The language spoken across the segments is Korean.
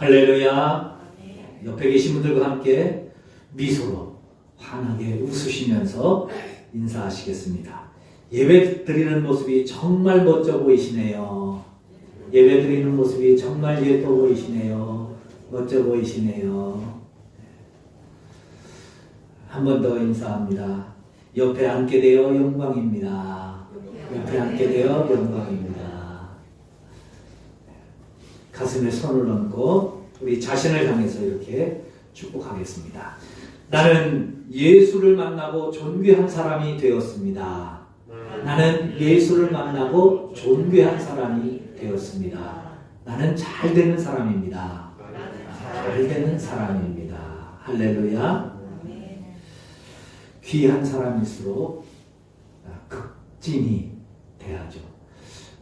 할렐루야. 옆에 계신 분들과 함께 미소로 환하게 웃으시면서 인사하시겠습니다. 예배 드리는 모습이 정말 멋져 보이시네요. 예배 드리는 모습이 정말 예뻐 보이시네요. 멋져 보이시네요. 한 번 더 인사합니다. 옆에 앉게 되어 영광입니다. 옆에 앉게 되어 영광입니다. 가슴에 손을 얹고 우리 자신을 향해서 이렇게 축복하겠습니다. 나는 예수를 만나고 존귀한 사람이 되었습니다. 나는 예수를 만나고 존귀한 사람이 되었습니다. 나는 잘 되는 사람입니다. 잘 되는 사람입니다. 할렐루야. 귀한 사람일수록 극진히 돼야죠.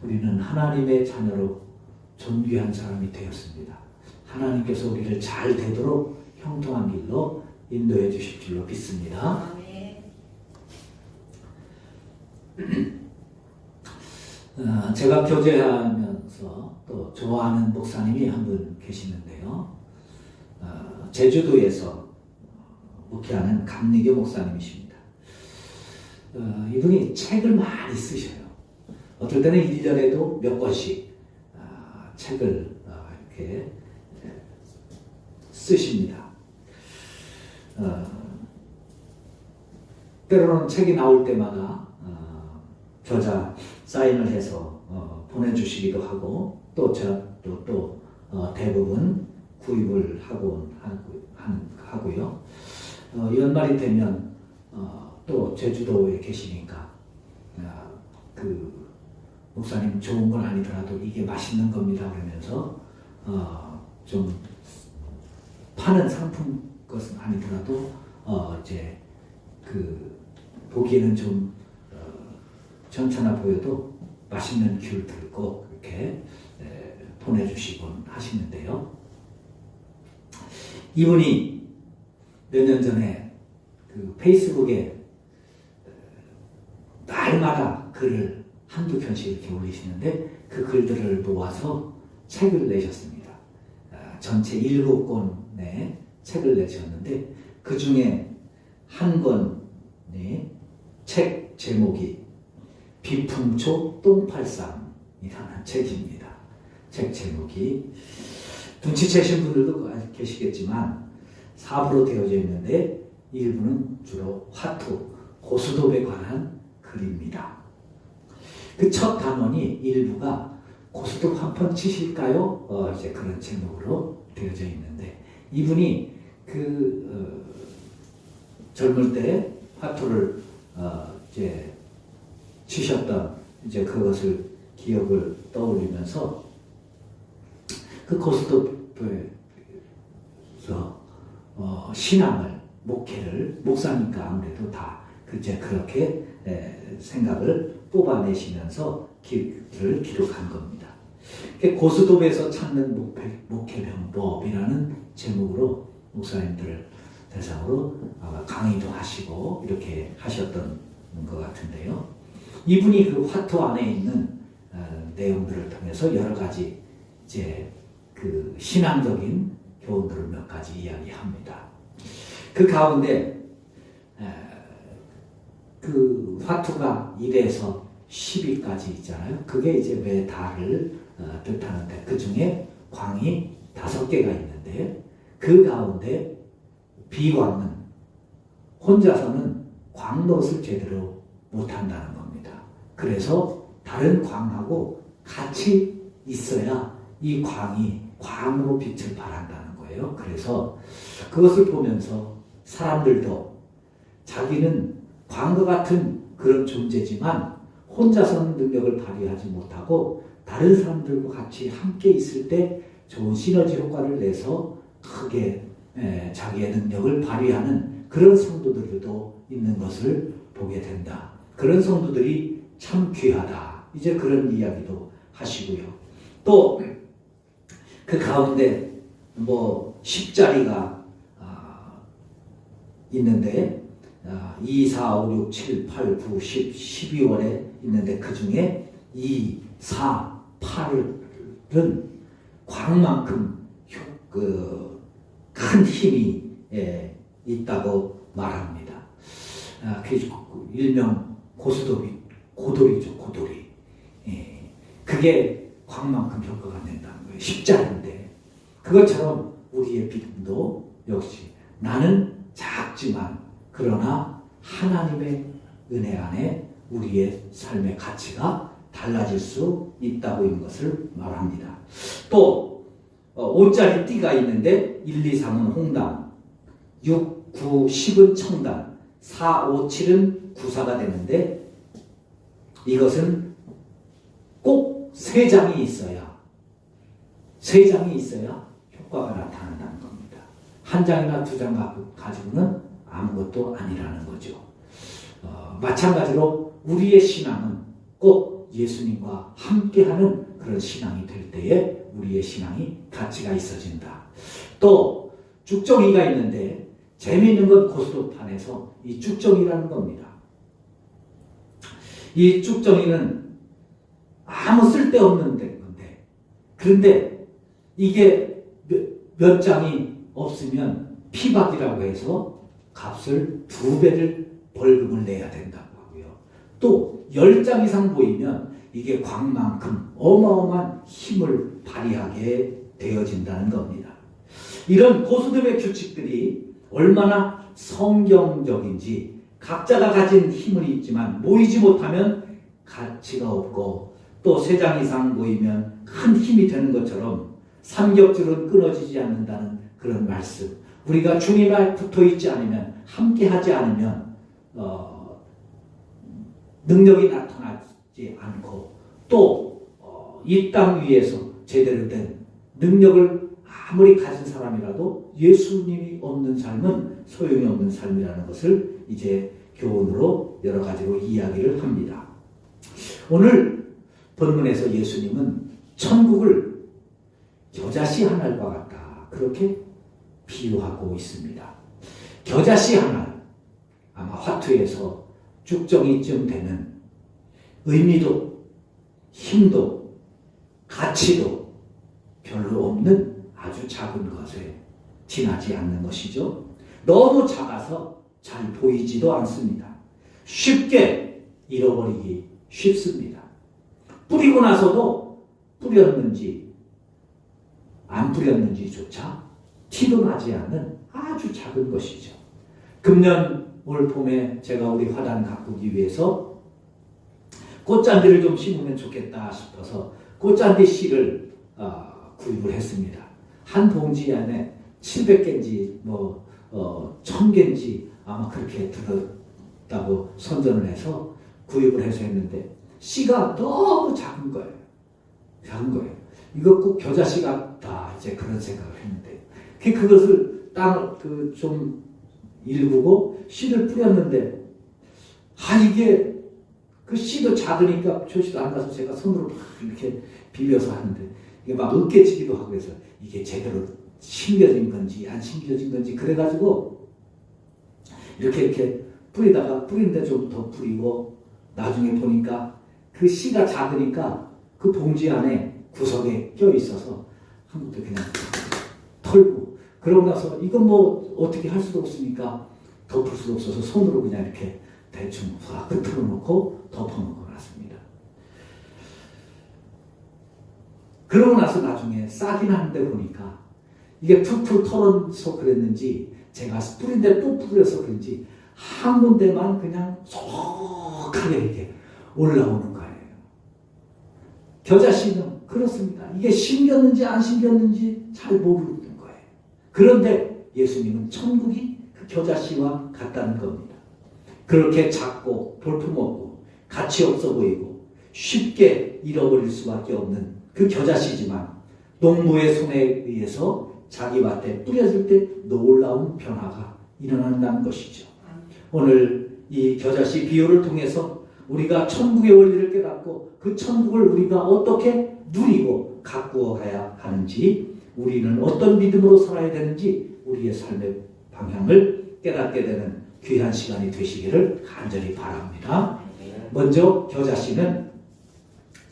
우리는 하나님의 자녀로 존귀한 사람이 되었습니다. 하나님께서 우리를 잘 되도록 형통한 길로 인도해 주실 줄로 믿습니다. 제가 교제하면서 또 좋아하는 목사님이 한 분 계시는데요. 제주도에서 목회하는 감리교 목사님이십니다. 이분이 책을 많이 쓰셔요. 어떨 때는 1년에도 몇 권씩 책을 이렇게 쓰십니다. 때로는 책이 나올 때마다 저자 사인을 해서 보내주시기도 하고 또 대부분 구입을 하고요. 연말이 되면 또 제주도에 계시니까 그 목사님 좋은 건 아니더라도 이게 맛있는 겁니다 그러면서 좀 파는 상품 것은 아니더라도 이제 그 보기에는 좀 괜찮아 보여도 맛있는 귤들 꼭 이렇게 보내주시곤 하시는데요. 이분이 몇 년 전에 그 페이스북에 날마다 글을 한두 편씩 이렇게 올리시는데 그 글들을 모아서 책을 내셨습니다. 전체 7권의 책을 내셨는데 그 중에 한 권의 책 제목이 비풍초 똥팔상이라는 책입니다. 책 제목이 눈치채신 분들도 계시겠지만 4부로 되어져 있는데 일부는 주로 화투, 고스톱에 관한 글입니다. 그 첫 단원이 일부가 고스톱 한 판 치실까요? 이제 그런 제목으로 되어져 있는데 이분이 젊을 때 화투를 이제 치셨던 이제 그것을 기억을 떠올리면서 그 고스톱에서 신앙을 목회를 목사니까 아무래도 다 이제 그렇게 생각을 뽑아내시면서 글을 기록한 겁니다. 고스톱에서 찾는 목회 방법이라는 제목으로 목사님들을 대상으로 아마 강의도 하시고 이렇게 하셨던 것 같은데요. 이분이 그 화투 안에 있는 내용들을 통해서 여러 가지 이제 그 신앙적인 교훈들을 몇 가지 이야기합니다. 그 가운데 그 화투가 1에서 10위까지 있잖아요. 그게 이제 메달을 뜻하는데 그 중에 광이 5개가 있는데 그 가운데 비광은 혼자서는 광노릇을 제대로 못한다는 겁니다. 그래서 다른 광하고 같이 있어야 이 광이 광으로 빛을 발한다는 거예요. 그래서 그것을 보면서 사람들도 자기는 광과 같은 그런 존재지만 혼자서는 능력을 발휘하지 못하고 다른 사람들과 같이 함께 있을 때 좋은 시너지 효과를 내서 크게 자기의 능력을 발휘하는 그런 성도들도 있는 것을 보게 된다. 그런 성도들이 참 귀하다. 이제 그런 이야기도 하시고요. 또 그 가운데 10자리가 있는데 2, 4, 5, 6, 7, 8, 9, 10, 12월에 있는데 그 중에 2, 4, 8은 광만큼 큰 힘이 있다고 말합니다. 일명 고돌이죠, 고돌이. 그게 광만큼 효과가 된다는 거예요. 쉽지 않은데. 그것처럼 우리의 믿음도 역시 나는 작지만 그러나 하나님의 은혜 안에 우리의 삶의 가치가 달라질 수 있다고 있는 것을 말합니다. 또 5짜리 띠가 있는데 1, 2, 3은 홍당, 6, 9, 10은 청당, 4, 5, 7은 구사가 되는데 이것은 꼭 3장이 있어야 효과가 나타난다는 겁니다. 1장이나 2장 가지고는 아무것도 아니라는 거죠. 마찬가지로 우리의 신앙은 꼭 예수님과 함께하는 그런 신앙이 될 때에 우리의 신앙이 가치가 있어진다. 또 쭉정이가 있는데 재미있는 건 고스톱판에서 이 쭉정이라는 겁니다. 이 쭉정이는 아무 쓸데없는 건데 그런데 이게 몇 장이 없으면 피박이라고 해서 값을 2배를 벌금을 내야 된다고 하고요. 또 10장 이상 보이면 이게 광만큼 어마어마한 힘을 발휘하게 되어진다는 겁니다. 이런 고스톱의 규칙들이 얼마나 성경적인지 각자가 가진 힘은 있지만 모이지 못하면 가치가 없고 또 3장 이상 모이면 큰 힘이 되는 것처럼 삼겹줄은 끊어지지 않는다는 그런 말씀. 우리가 주님에 붙어있지 않으면 함께하지 않으면 능력이 나타나지 않고 또 이 땅 위에서 제대로 된 능력을 아무리 가진 사람이라도 예수님이 없는 삶은 소용이 없는 삶이라는 것을 이제 교훈으로 여러 가지로 이야기를 합니다. 오늘 본문에서 예수님은 천국을 겨자씨 한 알과 같다 그렇게 비유하고 있습니다. 겨자씨 한 알, 아마 화투에서 쭉정이쯤 되는 의미도 힘도 가치도 별로 없는 아주 작은 것에 지나지 않는 것이죠. 너무 작아서 잘 보이지도 않습니다. 쉽게 잃어버리기 쉽습니다. 뿌리고 나서도 뿌렸는지 안 뿌렸는지조차 티도 나지 않는 아주 작은 것이죠. 금년 올 봄에 제가 우리 화단 가꾸기 위해서 꽃잔디를 좀 심으면 좋겠다 싶어서 꽃잔디 씨를 구입을 했습니다. 한 봉지 안에 700개인지 1000개인지 아마 그렇게 들었다고 선전을 해서 구입을 해서 했는데 씨가 너무 작은 거예요. 이거 꼭 겨자씨 같다 이제 그런 생각을 했는데 그것을 좀 일구고 씨를 뿌렸는데 이게 그 씨도 작으니까 표시도 안 가서 제가 손으로 막 이렇게 비벼서 하는데 이게 막 으깨지기도 하고 해서 이게 제대로 심겨진 건지 안 심겨진 건지 그래가지고 이렇게 뿌리는데 좀 더 뿌리고 나중에 보니까 그 씨가 작으니까 그 봉지 안에 구석에 껴 있어서 한 번도 그냥 털고 그러고 나서 이건 어떻게 할 수도 없으니까 덮을 수도 없어서 손으로 그냥 이렇게 대충 끝으로 놓고 덮어놓고 놨습니다. 그러고 나서 나중에 싹이 나는데 보니까 이게 풀풀 털어서 그랬는지 제가 뿌린데 또 뿌려서 그런지 한 군데만 그냥 속하게 이렇게 올라오는 거예요. 겨자씨는 그렇습니다. 이게 심겼는지 안 심겼는지 잘 모르는 거예요. 그런데 예수님은 천국이 그 겨자씨와 같다는 겁니다. 그렇게 작고 볼품없고 가치 없어 보이고 쉽게 잃어버릴 수밖에 없는 그 겨자씨지만 농부의 손에 의해서 자기 밭에 뿌려질 때 놀라운 변화가 일어난다는 것이죠. 오늘 이 겨자씨 비유를 통해서 우리가 천국의 원리를 깨닫고 그 천국을 우리가 어떻게 누리고 가꾸어 가야 하는지 우리는 어떤 믿음으로 살아야 되는지 우리의 삶의 방향을 깨닫게 되는 귀한 시간이 되시기를 간절히 바랍니다. 먼저 겨자씨는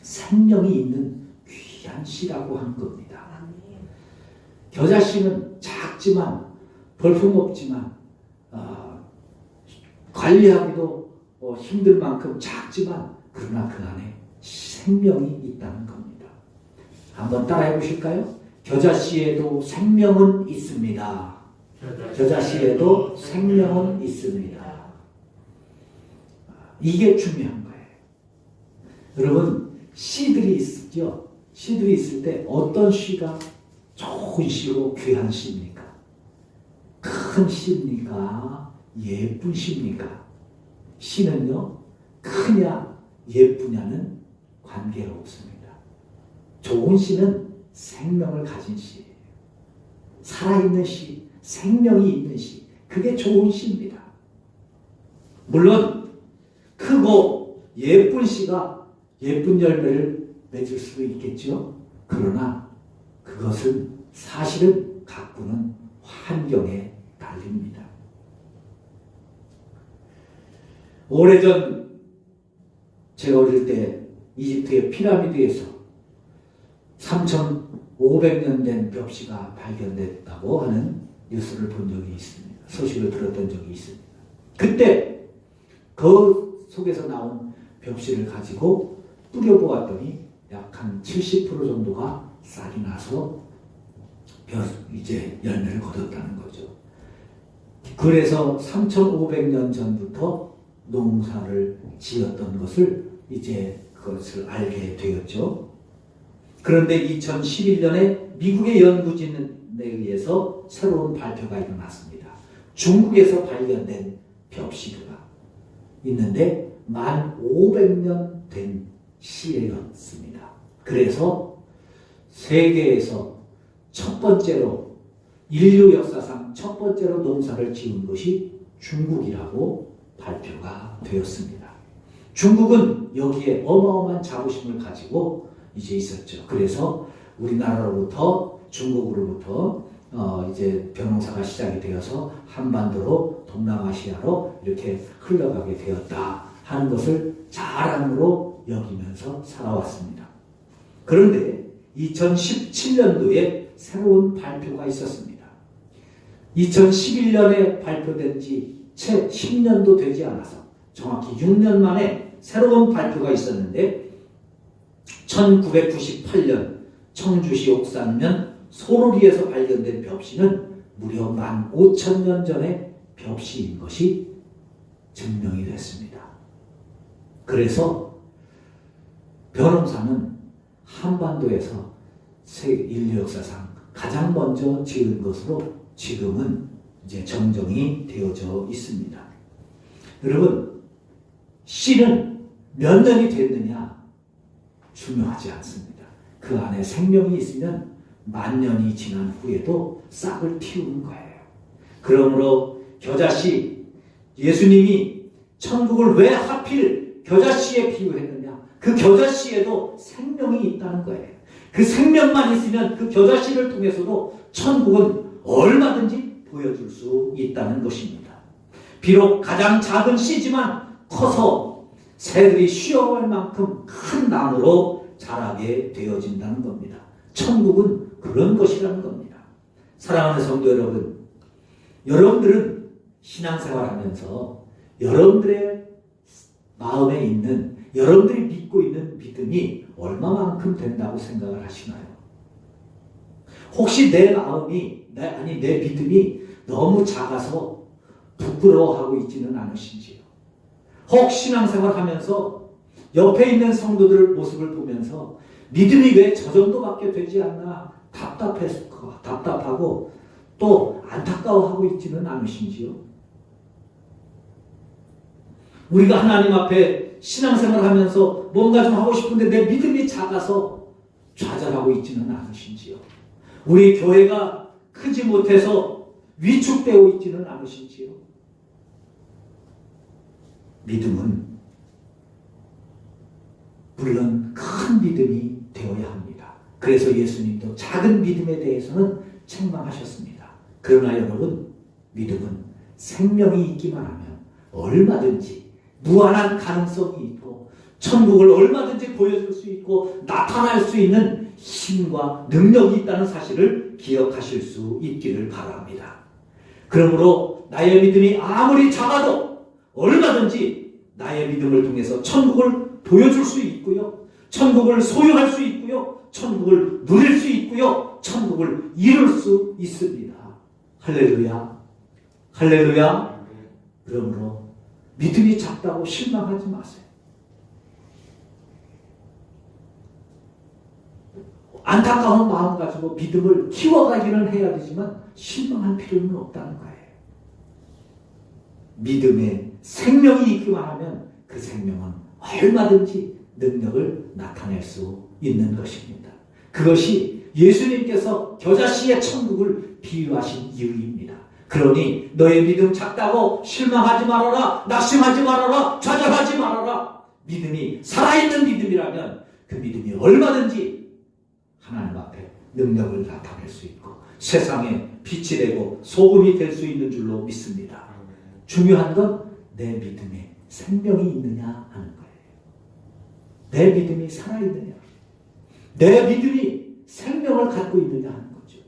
생명이 있는 귀한 씨라고 한 겁니다. 겨자씨는 작지만 볼품없지만 관리하기도 힘들 만큼 작지만 그러나 그 안에 생명이 있다는 겁니다. 한번 따라해 보실까요? 겨자씨에도 생명은 있습니다. 겨자씨에도 생명은 있습니다. 이게 중요한 거예요. 여러분, 씨들이 있죠? 씨들이 있을 때 어떤 씨가 좋은 씨고 귀한 씨입니까? 큰 씨입니까? 예쁜 씨입니까? 씨는요, 크냐 예쁘냐는 관계가 없습니다. 좋은 씨는 생명을 가진 씨예요. 살아있는 씨, 생명이 있는 씨, 그게 좋은 씨입니다. 물론 크고 예쁜 씨가 예쁜 열매를 맺을 수도 있겠죠. 그러나 그것은 사실은 가꾸는 환경에 달립니다. 오래전 제가 어릴 때 이집트의 피라미드에서 3,500년 된 벽시가 발견됐다고 하는 뉴스를 본 적이 있습니다. 소식을 들었던 적이 있습니다. 그때 그 속에서 나온 벽시를 가지고 뿌려보았더니 약 한 70% 정도가 싹이 나서 이제 열매를 거뒀다는 거죠. 그래서 3,500년 전부터 농사를 지었던 것을 이제 그것을 알게 되었죠. 그런데 2011년에 미국의 연구진에 의해서 새로운 발표가 일어났습니다. 중국에서 발견된 벽시가 있는데 1,500년 된 씨였습니다. 그래서 세계에서 첫 번째로 인류 역사상 첫 번째로 농사를 지은 것이 중국이라고 발표가 되었습니다. 중국은 여기에 어마어마한 자부심을 가지고 이제 있었죠. 그래서 우리나라로부터 중국으로부터 이제 벼농사가 시작이 되어서 한반도로 동남아시아로 이렇게 흘러가게 되었다 하는 것을 자랑으로 여기면서 살아왔습니다. 그런데 2017년도에 새로운 발표가 있었습니다. 2011년에 발표된 지 채 10년도 되지 않아서 정확히 6년 만에 새로운 발표가 있었는데 1998년 청주시 옥산면 소로리에서 발견된 벽시는 무려 15,000년 전의 벽시인 것이 증명이 됐습니다. 그래서 벼농사는 한반도에서 인류 역사상 가장 먼저 지은 것으로 지금은 이제 정정이 되어져 있습니다. 여러분, 씨는 몇 년이 됐느냐 중요하지 않습니다. 그 안에 생명이 있으면 10,000년이 지난 후에도 싹을 틔우는 거예요. 그러므로 겨자씨, 예수님이 천국을 왜 하필 겨자씨에 비유했느냐? 그 겨자씨에도 생명이 있다는 거예요. 그 생명만 있으면 그 겨자씨를 통해서도 천국은 얼마든지 보여줄 수 있다는 것입니다. 비록 가장 작은 씨지만 커서 새들이 쉬어갈 만큼 큰 나무로 자라게 되어진다는 겁니다. 천국은 그런 것이라는 겁니다. 사랑하는 성도 여러분, 여러분들은 신앙생활하면서 여러분들의 마음에 있는, 여러분들이 믿고 있는 믿음이 얼마만큼 된다고 생각을 하시나요? 혹시 내 마음이, 내 믿음이 너무 작아서 부끄러워하고 있지는 않으신지요? 혹 신앙생활 하면서 옆에 있는 성도들 모습을 보면서 믿음이 왜 저 정도밖에 되지 않나 답답하고 또 안타까워하고 있지는 않으신지요? 우리가 하나님 앞에 신앙생활 하면서 뭔가 좀 하고 싶은데 내 믿음이 작아서 좌절하고 있지는 않으신지요? 우리 교회가 크지 못해서 위축되어 있지는 않으신지요? 믿음은 물론 큰 믿음이 되어야 합니다. 그래서 예수님도 작은 믿음에 대해서는 책망하셨습니다. 그러나 여러분, 믿음은 생명이 있기만 하면 얼마든지 무한한 가능성이 있고 천국을 얼마든지 보여줄 수 있고 나타날 수 있는 힘과 능력이 있다는 사실을 기억하실 수 있기를 바랍니다. 그러므로 나의 믿음이 아무리 작아도 얼마든지 나의 믿음을 통해서 천국을 보여줄 수 있고요. 천국을 소유할 수 있고요. 천국을 누릴 수 있고요. 천국을 이룰 수 있습니다. 할렐루야. 할렐루야. 그러므로 믿음이 작다고 실망하지 마세요. 안타까운 마음 가지고 믿음을 키워가기는 해야 되지만 실망할 필요는 없다는 거예요. 믿음에 생명이 있기만 하면 그 생명은 얼마든지 능력을 나타낼 수 있는 것입니다. 그것이 예수님께서 겨자씨의 천국을 비유하신 이유입니다. 그러니 너의 믿음 작다고 실망하지 말아라, 낙심하지 말아라, 좌절하지 말아라. 믿음이 살아있는 믿음이라면 그 믿음이 얼마든지 하나님 앞에 능력을 나타낼 수 있고 세상에 빛이 되고 소금이 될 수 있는 줄로 믿습니다. 중요한 건 내 믿음에 생명이 있느냐 하는 거예요. 내 믿음이 살아있느냐, 내 믿음이 생명을 갖고 있느냐 하는 거죠.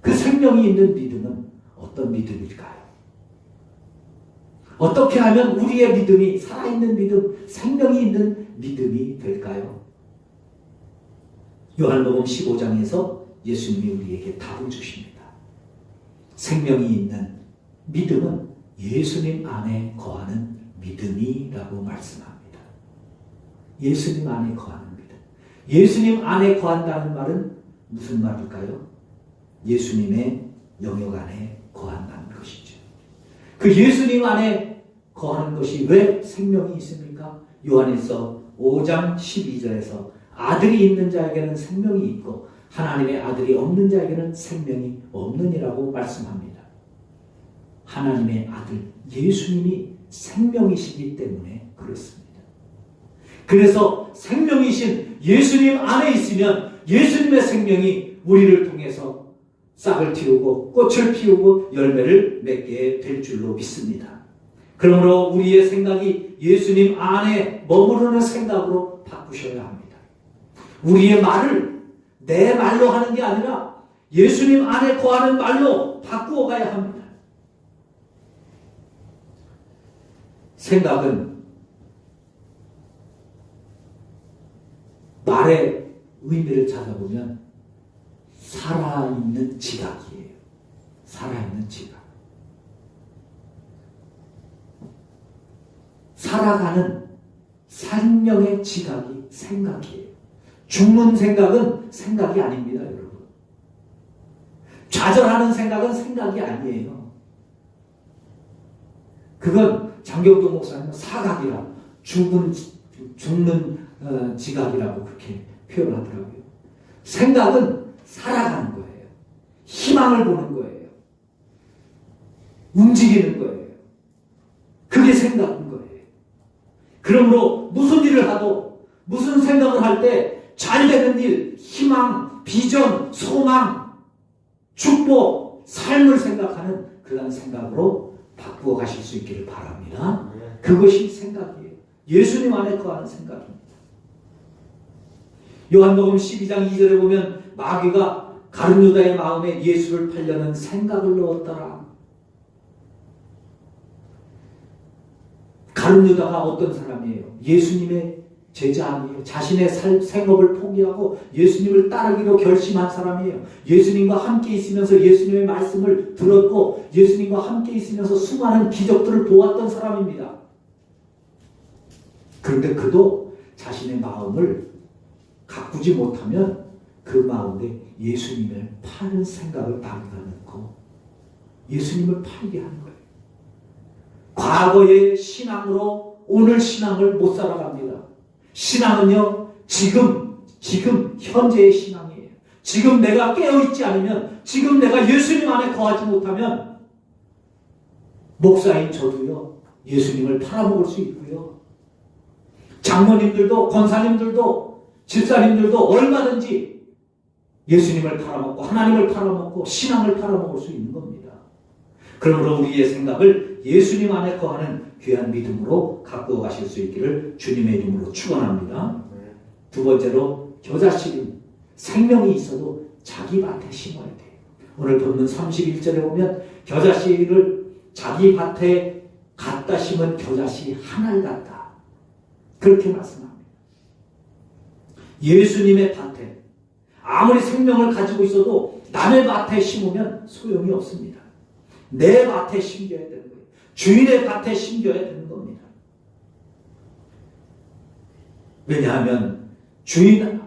그 생명이 있는 믿음은 어떤 믿음일까요? 어떻게 하면 우리의 믿음이 살아있는 믿음, 생명이 있는 믿음이 될까요? 요한복음 15장에서 예수님이 우리에게 답을 주십니다. 생명이 있는 믿음은 예수님 안에 거하는 믿음이라고 말씀합니다. 예수님 안에 거하는 믿음. 예수님 안에 거한다는 말은 무슨 말일까요? 예수님의 영역 안에 거한다는 것이죠. 그 예수님 안에 거하는 것이 왜 생명이 있습니까? 요한일서 5장 12절에서 아들이 있는 자에게는 생명이 있고 하나님의 아들이 없는 자에게는 생명이 없느니라고 말씀합니다. 하나님의 아들 예수님이 생명이시기 때문에 그렇습니다. 그래서 생명이신 예수님 안에 있으면 예수님의 생명이 우리를 통해서 싹을 틔우고 꽃을 피우고 열매를 맺게 될 줄로 믿습니다. 그러므로 우리의 생각이 예수님 안에 머무르는 생각으로 바꾸셔야 합니다. 우리의 말을 내 말로 하는 게 아니라 예수님 안에 거하는 말로 바꾸어 가야 합니다. 생각은 말의 의미를 찾아보면 살아있는 지각이에요. 살아있는 지각. 살아가는 생명의 지각이 생각이에요. 죽는 생각은 생각이 아닙니다, 여러분. 좌절하는 생각은 생각이 아니에요. 그건 장경도 목사님은 사각이라 죽는 지각이라고 그렇게 표현하더라고요. 생각은 살아가는 거예요. 희망을 보는 거예요. 움직이는 거예요. 그게 생각인 거예요. 그러므로 무슨 일을 하도 무슨 생각을 할 때 잘 되는 일, 희망, 비전, 소망, 축복, 삶을 생각하는 그런 생각으로 바꾸어 가실 수 있기를 바랍니다. 그것이 생각이에요. 예수님 안에 거하는 생각입니다. 요한복음 12장 2절에 보면 마귀가 가룟 유다의 마음에 예수를 팔려는 생각을 넣었더라. 가룟 유다가 어떤 사람이에요? 예수님의 제자 아니에요. 자신의 생업을 포기하고 예수님을 따르기로 결심한 사람이에요. 예수님과 함께 있으면서 예수님의 말씀을 들었고 예수님과 함께 있으면서 수많은 기적들을 보았던 사람입니다. 그런데 그도 자신의 마음을 가꾸지 못하면 그 마음에 예수님을 파는 생각을 마귀가 넣고 예수님을 팔게 하는 거예요. 과거의 신앙으로 오늘 신앙을 못 살아갑니다. 신앙은요, 지금 현재의 신앙이에요. 지금 내가 깨어있지 않으면, 지금 내가 예수님 안에 거하지 못하면, 목사인 저도요, 예수님을 팔아먹을 수 있고요. 장모님들도, 권사님들도, 집사님들도 얼마든지 예수님을 팔아먹고, 하나님을 팔아먹고, 신앙을 팔아먹을 수 있는 겁니다. 그러므로 우리의 생각을 예수님 안에 거하는 귀한 믿음으로 가꾸어 가실 수 있기를 주님의 이름으로 축원합니다. 두 번째로 겨자씨는 생명이 있어도 자기 밭에 심어야 돼요. 오늘 본문 31절에 보면 겨자씨를 자기 밭에 갖다 심은 겨자씨 하나를 갖다 그렇게 말씀합니다. 예수님의 밭에 아무리 생명을 가지고 있어도 남의 밭에 심으면 소용이 없습니다. 내 밭에 심겨야 되는 거예요. 주인의 밭에 심겨야 되는 겁니다. 왜냐하면 주인의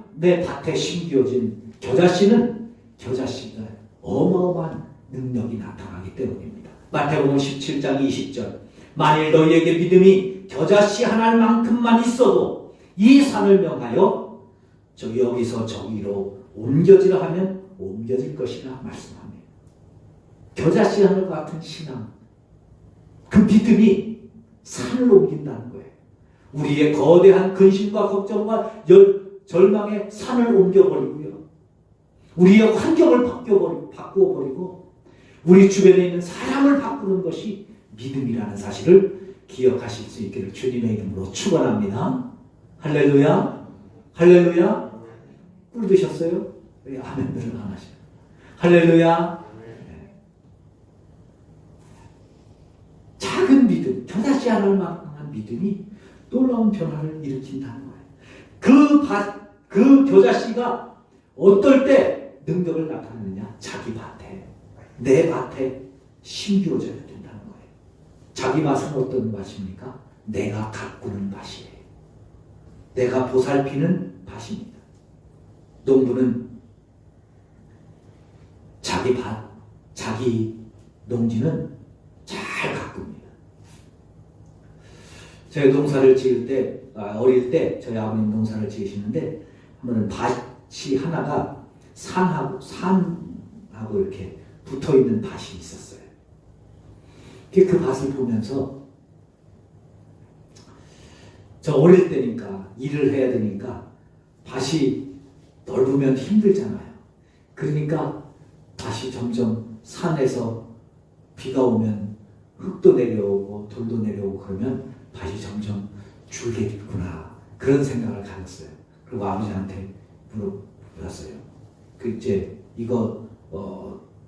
밭에 심겨진 겨자씨는 겨자씨가 어마어마한 능력이 나타나기 때문입니다. 마태복음 17장 20절 만일 너희에게 믿음이 겨자씨 하나만큼만 있어도 이 산을 명하여 여기서 저기로 옮겨지라 하면 옮겨질 것이라 말씀합니다. 겨자씨 하나 같은 신앙, 그 믿음이 산을 옮긴다는 거예요. 우리의 거대한 근심과 걱정과 절망의 산을 옮겨버리고요. 우리의 환경을 바꾸어버리고 우리 주변에 있는 사람을 바꾸는 것이 믿음이라는 사실을 기억하실 수 있기를 주님의 이름으로 축원합니다. 할렐루야. 할렐루야. 꿀 드셨어요? 왜 아멘들을 안 하셔요? 할렐루야. 네. 작은 믿음, 겨자씨 하나만한 믿음이 놀라운 변화를 일으킨다는 거예요. 그 겨자씨가 어떨 때 능력을 나타내느냐? 자기 밭에, 내 밭에 심겨져야 된다는 거예요. 자기 밭은 어떤 밭입니까? 내가 가꾸는 밭이에요. 내가 보살피는 밭입니다. 농부는 자기 밭, 자기 농지는 잘 가꿉니다. 제가 농사를 지을 때, 어릴 때 저희 아버님 농사를 지으시는데 한 번은 밭이 하나가 산하고 이렇게 붙어있는 밭이 있었어요. 그 밭을 보면서 저 어릴 때니까 일을 해야 되니까 밭이 넓으면 힘들잖아요. 그러니까 밭이 점점 산에서 비가 오면 흙도 내려오고 돌도 내려오고 그러면 밭이 점점 줄겠구나 그런 생각을 가졌어요. 그리고 아버지한테 물었어요. 이거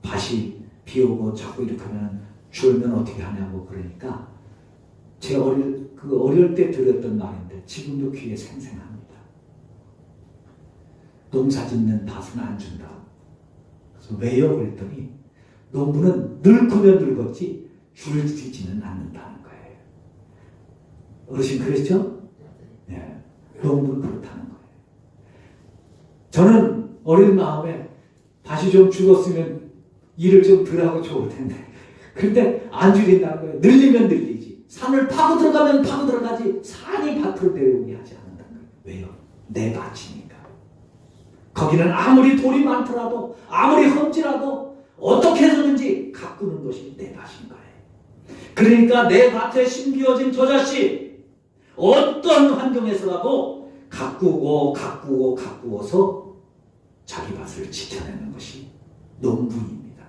밭이 비 오고 자꾸 이렇게 하면 줄면 어떻게 하냐고 그러니까 제 어릴 때 들었던 말인데 지금도 귀에 생생합니다. 농사 짓는 밭은 안 준다. 그래서 왜요? 그랬더니 농부는 늙으면 늙었지 줄지지는 않는다는 거예요. 어르신 그랬죠? 네. 농부는 그렇다는 거예요. 저는 어린 마음에 밭이 좀 죽었으면 일을 좀 덜 하고 좋을 텐데 근데 안 줄인다는 거예요. 늘리면 늘리지. 산을 파고 들어가면 파고 들어가지 산이 밭으로 내려오게 하지 않는다는 거예요. 왜요? 내 밭이니까. 거기는 아무리 돌이 많더라도 아무리 험지라도 어떻게 해서든지 가꾸는 것이 내 밭인 거예요. 그러니까 내 밭에 심겨진 겨자씨 어떤 환경에서라도 가꾸어서 자기 밭을 지켜내는 것이 농부입니다.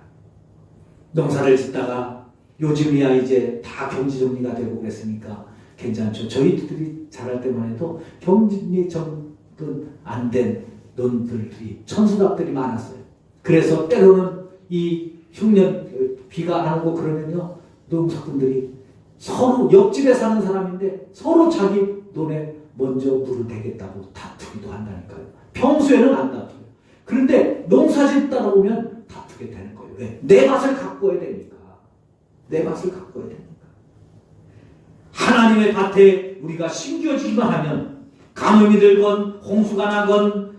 농사를 짓다가 요즘이야 이제 다 경지정리가 되고 그랬으니까 괜찮죠. 저희들이 자랄 때만 해도 경지정리 안 된 논들이 천수답들이 많았어요. 그래서 때로는 이 흉년 비가 안 오고 그러면요 농사꾼들이 서로 옆집에 사는 사람인데 서로 자기 논에 먼저 물을 대겠다고 다투기도 한다니까요. 평소에는 안 다투요. 그런데 농사 짓다 보면 다투게 되는 거예요. 왜? 내 밭을 가꾸어야 되니까. 내 밭을 가꾸어야 되니까. 하나님의 밭에 우리가 심겨지기만 하면 가뭄이 들건 홍수가 나건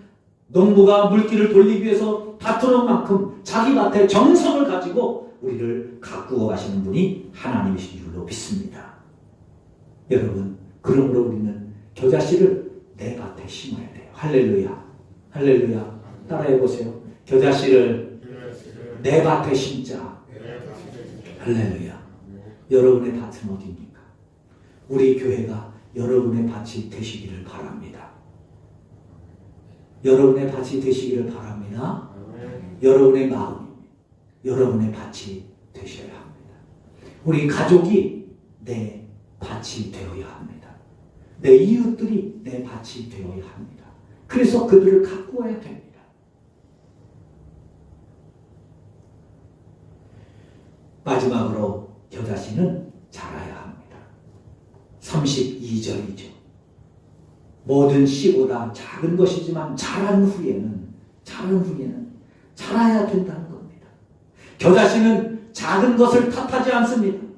농부가 물기를 돌리기 위해서 다투는 만큼 자기 밭에 정성을 가지고 우리를 가꾸어 가시는 분이 하나님이신 줄로 믿습니다. 여러분, 그러므로 우리는 겨자씨를 내 밭에 심어야 돼요. 할렐루야. 할렐루야. 따라해보세요. 겨자씨를 내 밭에 심자. 할렐루야. 여러분의 밭은 어디입니까? 우리 교회가 여러분의 밭이 되시기를 바랍니다. 여러분의 밭이 되시기를 바랍니다. 여러분의 마음이 여러분의 밭이 되셔야 합니다. 우리 가족이 내 밭이 되어야 합니다. 내 이웃들이 내 밭이 되어야 합니다. 그래서 그들을 가꾸어야 됩니다. 마지막으로 저 자신은 자라야 합니다. 32절이죠. 모든 씨보다 작은 것이지만 자란 후에는 자라야 된다는 겁니다. 저 자신은 작은 것을 탓하지 않습니다.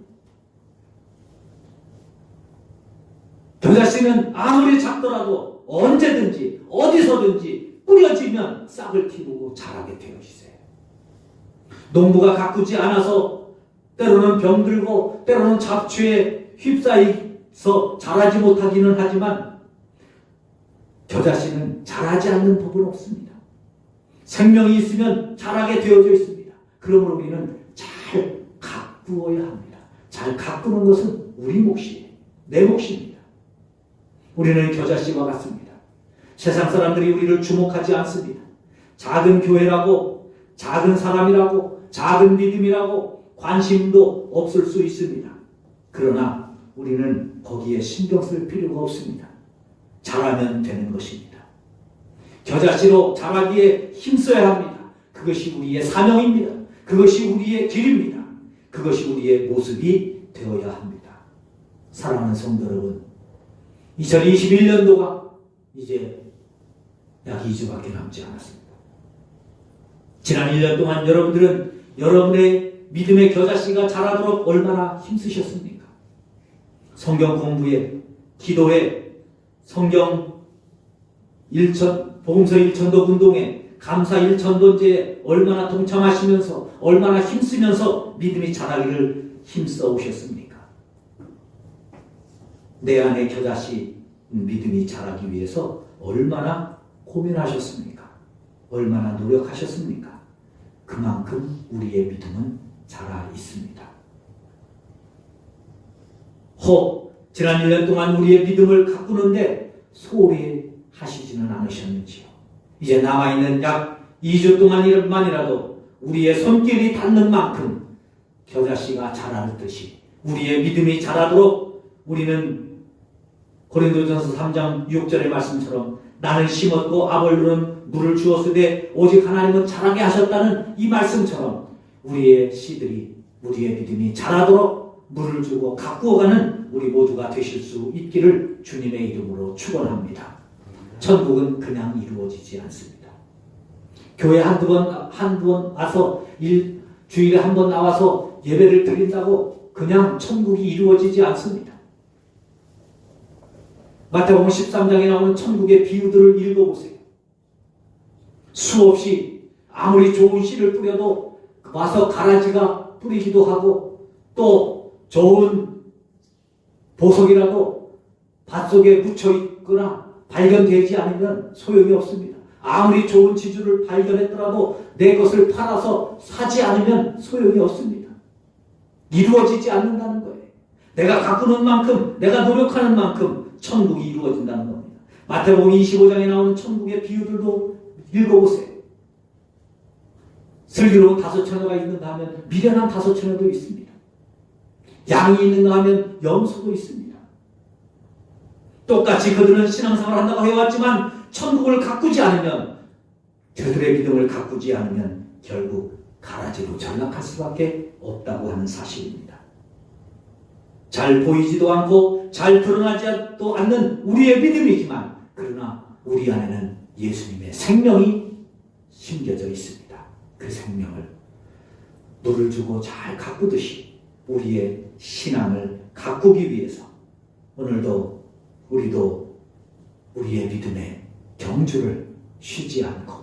저 자신은 아무리 작더라도 언제든지 어디서든지 뿌려지면 싹을 틔우고 자라게 되어 있어요. 농부가 가꾸지 않아서 때로는 병들고 때로는 잡초에 휩싸여서 자라지 못하기는 하지만 저 자신은 자라지 않는 법은 없습니다. 생명이 있으면 자라게 되어져 있습니다. 그러므로 우리는 잘 가꾸어야 합니다. 잘 가꾸는 것은 우리 몫이에요. 내 몫입니다. 우리는 겨자씨와 같습니다. 세상 사람들이 우리를 주목하지 않습니다. 작은 교회라고, 작은 사람이라고, 작은 믿음이라고 관심도 없을 수 있습니다. 그러나 우리는 거기에 신경 쓸 필요가 없습니다. 자라면 되는 것입니다. 겨자씨로 자라기에 힘써야 합니다. 그것이 우리의 사명입니다. 그것이 우리의 길입니다. 그것이 우리의 모습이 되어야 합니다. 사랑하는 성도 여러분, 2021년도가 이제 약 2주밖에 남지 않았습니다. 지난 1년 동안 여러분들은 여러분의 믿음의 겨자씨가 자라도록 얼마나 힘쓰셨습니까? 성경 공부에, 기도에, 성경 복음서 1천독 운동에, 감사 1천번제에 얼마나 동참하시면서 얼마나 힘쓰면서 믿음이 자라기를 힘써 오셨습니까? 내 안에 겨자씨 믿음이 자라기 위해서 얼마나 고민하셨습니까? 얼마나 노력하셨습니까? 그만큼 우리의 믿음은 자라 있습니다. 혹 지난 1년 동안 우리의 믿음을 가꾸는데 소홀히 하시지는 않으셨는지요? 이제 남아있는 약 2주 동안만이라도 우리의 손길이 닿는 만큼 겨자씨가 자라듯이 우리의 믿음이 자라도록 우리는 고린도전서 3장 6절의 말씀처럼 나는 심었고 아볼로는 물을 주었으되 오직 하나님은 자라게 하셨다는 이 말씀처럼 우리의 씨들이, 우리의 믿음이 자라도록 물을 주고 가꾸어가는 우리 모두가 되실 수 있기를 주님의 이름으로 축원합니다. 천국은 그냥 이루어지지 않습니다. 교회 한두 번 와서 주일에 한 번 나와서 예배를 드린다고 그냥 천국이 이루어지지 않습니다. 마태복음 13장에 나오는 천국의 비유들을 읽어보세요. 수없이 아무리 좋은 씨를 뿌려도 와서 가라지가 뿌리기도 하고 또 좋은 보석이라도 밭속에 묻혀 있거나 발견되지 않으면 소용이 없습니다. 아무리 좋은 지주를 발견했더라도 내 것을 팔아서 사지 않으면 소용이 없습니다. 이루어지지 않는다는 거예요. 내가 가꾸는 만큼, 내가 노력하는 만큼 천국이 이루어진다는 겁니다. 마태복음 25장에 나오는 천국의 비유들도 읽어보세요. 슬기로운 5처녀가 있는가 하면 미련한 5처녀도 있습니다. 양이 있는가 하면 염소도 있습니다. 똑같이 그들은 신앙생활을 한다고 해왔지만 천국을 가꾸지 않으면, 저들의 믿음을 가꾸지 않으면 결국 가라지로 전락할 수밖에 없다고 하는 사실입니다. 잘 보이지도 않고 잘 드러나지도 않는 우리의 믿음이지만 그러나 우리 안에는 예수님의 생명이 심겨져 있습니다. 그 생명을 물을 주고 잘 가꾸듯이 우리의 신앙을 가꾸기 위해서 오늘도 우리도 우리의 믿음의 경주를 쉬지 않고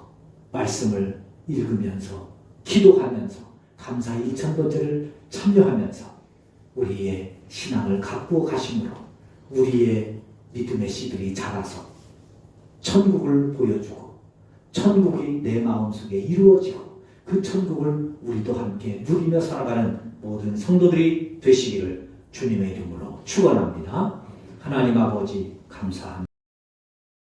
말씀을 읽으면서 기도하면서 감사 1천번째를 참여하면서 우리의 신앙을 가꾸어 가심으로 우리의 믿음의 씨들이 자라서 천국을 보여주고 천국이 내 마음속에 이루어지고 그 천국을 우리도 함께 누리며 살아가는 모든 성도들이 되시기를 주님의 이름으로 축원합니다. 하나님 아버지 감사합니다.